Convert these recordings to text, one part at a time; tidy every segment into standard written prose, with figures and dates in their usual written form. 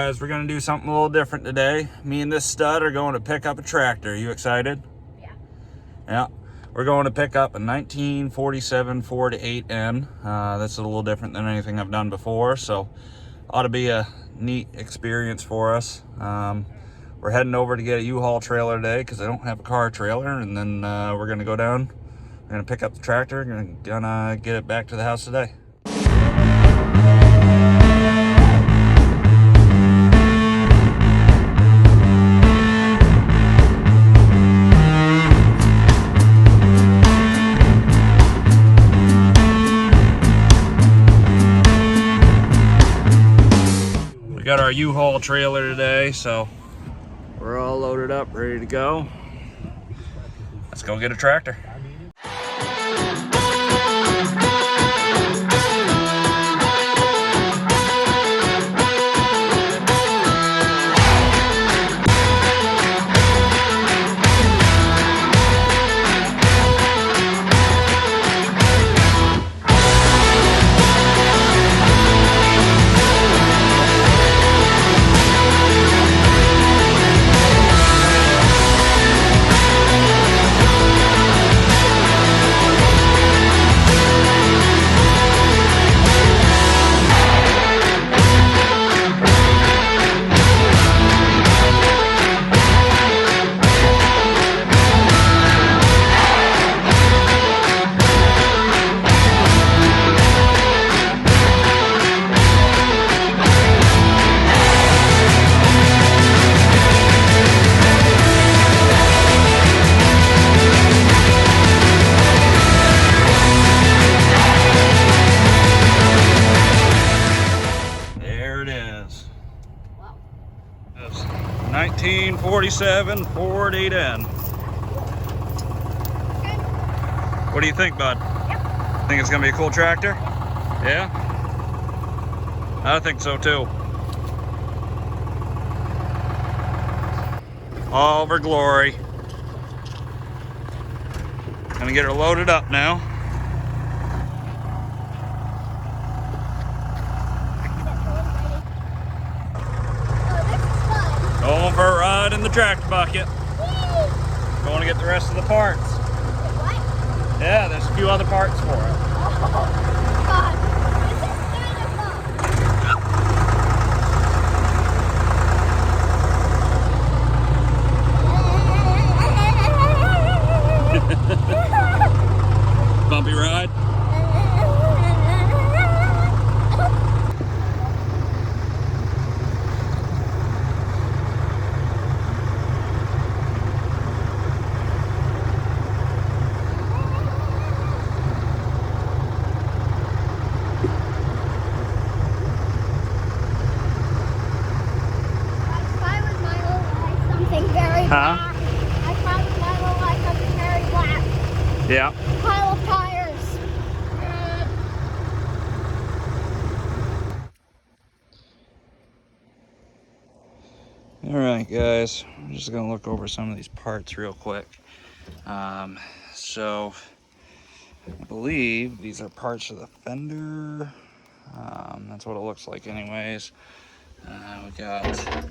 guys, we're gonna do something a little different today. Me and this stud are going to pick up a tractor. You excited? Yeah. Yeah. We're going to pick up a 1947 Ford 8N. That's a little different than anything I've done before, so ought to be a neat experience for us. We're heading over to get a U-Haul trailer today because I don't have a car trailer, and then we're gonna go down. We're gonna pick up the tractor and gonna get it back to the house today. We got our U-Haul trailer today, so we're all loaded up, ready to go. Let's go get a tractor. There it is. Wow. 1947 Ford 8N. Okay. What do you think, bud? Yep. Think it's gonna be a cool tractor? Yeah? I think so too. All for glory. Gonna get her loaded up now. Going for a ride in the tractor bucket. Whee! Going to get the rest of the parts. What? Yeah, there's a few other parts for it. Oh, God. This is kind of fun. Bumpy ride. Huh? I found in my little life something very black. Yeah. Pile of tires. All right, guys. I'm just gonna look over some of these parts real quick. So I believe these are parts of the fender. That's what it looks like, anyways. We got a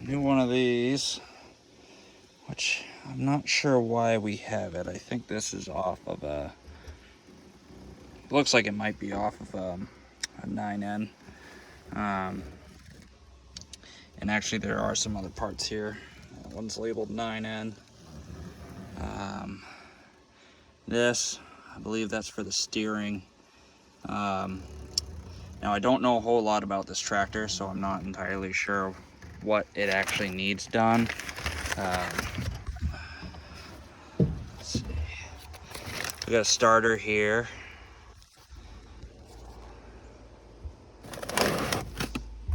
new one of these, which I'm not sure why we have it. I think this is off of a. Looks like it might be off of a 9N. And actually there are some other parts here. One's labeled 9N. This, I believe that's for the steering. Now I don't know a whole lot about this tractor, so I'm not entirely sure what it actually needs done. Let's see. We got a starter here.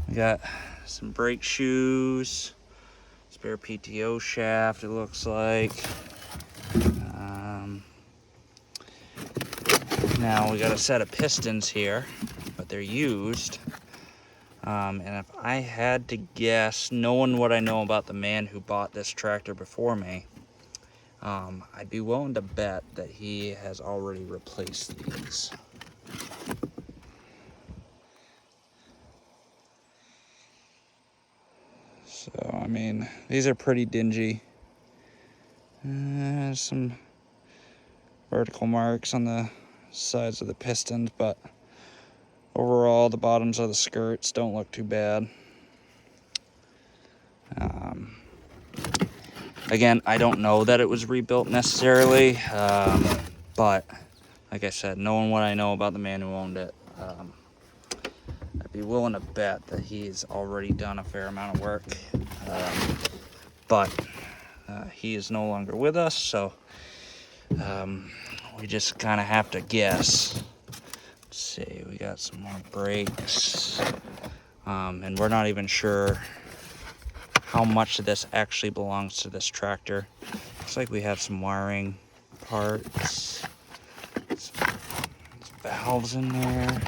We got some brake shoes, spare PTO shaft, it looks like. Now we got a set of pistons here, but they're used. And if I had to guess, knowing what I know about the man who bought this tractor before me, I'd be willing to bet that he has already replaced these. So, I mean, these are pretty dingy. Some vertical marks on the sides of the pistons, but overall the bottoms of the skirts don't look too bad. Again, I don't know that it was rebuilt necessarily, but like I said, knowing what I know about the man who owned it, I'd be willing to bet that he's already done a fair amount of work. But he is no longer with us, so we just kind of have to guess. Let's see, we got some more brakes, and we're not even sure how much of this actually belongs to this tractor. Looks like we have some wiring parts, some valves in there,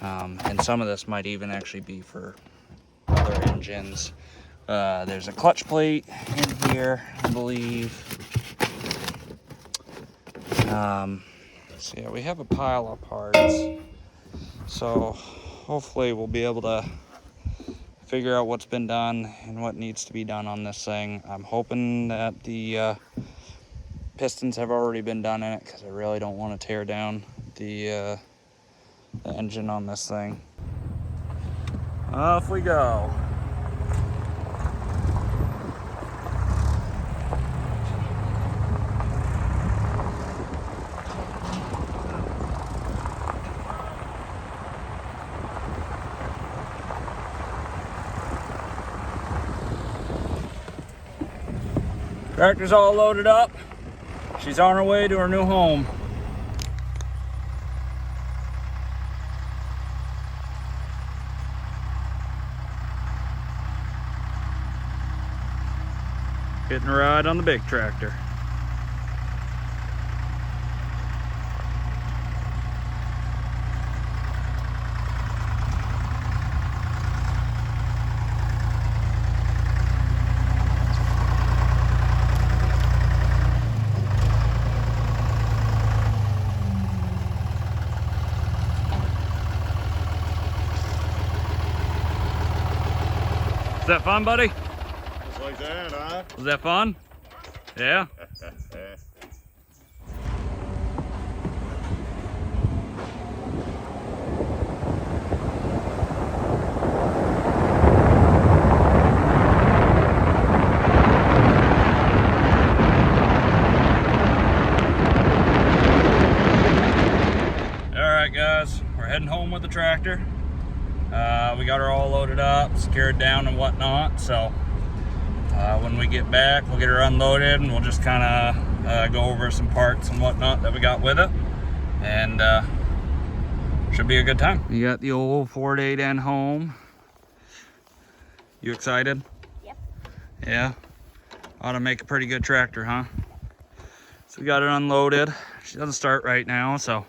and some of this might even actually be for other engines. There's a clutch plate in here, I believe. So yeah, we have a pile of parts. So hopefully we'll be able to figure out what's been done and what needs to be done on this thing. I'm hoping that the pistons have already been done in it, because I really don't want to tear down the engine on this thing. Off we go. Tractor's all loaded up. She's on her way to her new home. Getting a ride on the big tractor. Is that fun, buddy? Just like that, huh? Was that fun? Yeah? Alright guys, we're heading home with the tractor. We got her all loaded up, secured down and whatnot, so when we get back we'll get her unloaded and we'll just kind of go over some parts and whatnot that we got with it, and should be a good time. You got the old Ford 8N home. You excited? Yep. Yeah? Ought to make a pretty good tractor, huh? So we got it unloaded. She doesn't start right now, so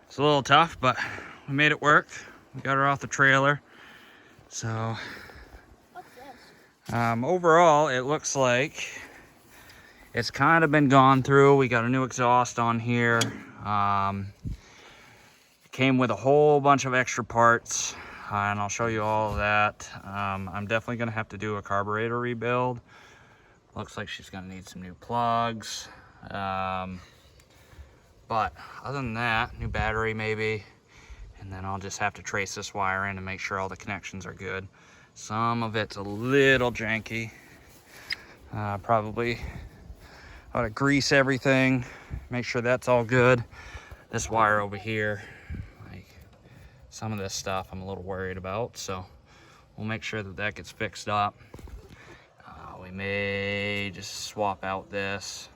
it's a little tough, but we made it work. We got her off the trailer. So overall it looks like it's kind of been gone through. We got a new exhaust on here. It came with a whole bunch of extra parts, and I'll show you all of that. I'm definitely gonna have to do a carburetor rebuild. Looks like she's gonna need some new plugs, but other than that, new battery maybe. And then I'll just have to trace this wire in and make sure all the connections are good. Some of it's a little janky. Probably ought to grease everything, make sure that's all good. This wire over here, like some of this stuff I'm a little worried about, so we'll make sure that that gets fixed up. We may just swap out this.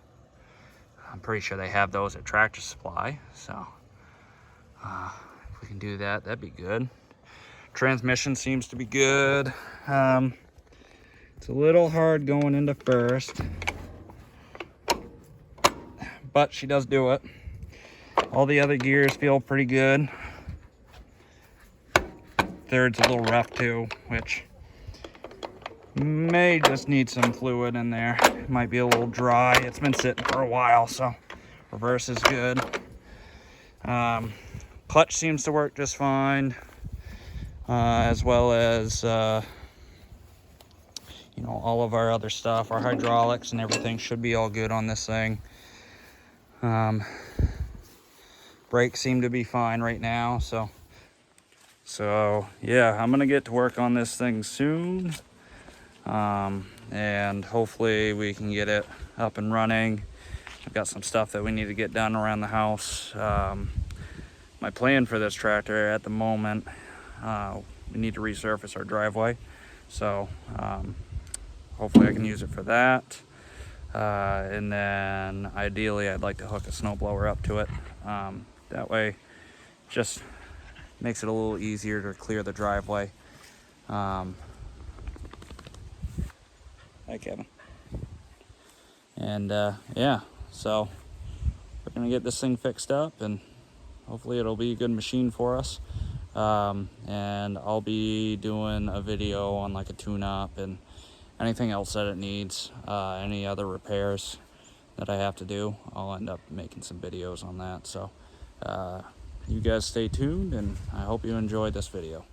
I'm pretty sure they have those at Tractor Supply, so if we can do that, that'd be good. Transmission seems to be good. It's a little hard going into first, but she does do it. All the other gears feel pretty good. Third's a little rough too, which may just need some fluid in there. It might be a little dry. It's been sitting for a while, so reverse is good. Clutch seems to work just fine, as well as you know, all of our other stuff, our hydraulics and everything should be all good on this thing. Brakes seem to be fine right now, so yeah, I'm gonna get to work on this thing soon, and hopefully we can get it up and running. I've got some stuff that we need to get done around the house. My plan for this tractor at the moment, we need to resurface our driveway, so hopefully I can use it for that. And then ideally I'd like to hook a snowblower up to it. That way just makes it a little easier to clear the driveway. Hi, Kevin. And yeah, so we're gonna get this thing fixed up, and hopefully it'll be a good machine for us. And I'll be doing a video on like a tune-up and anything else that it needs, any other repairs that I have to do. I'll end up making some videos on that. So you guys stay tuned, and I hope you enjoyed this video.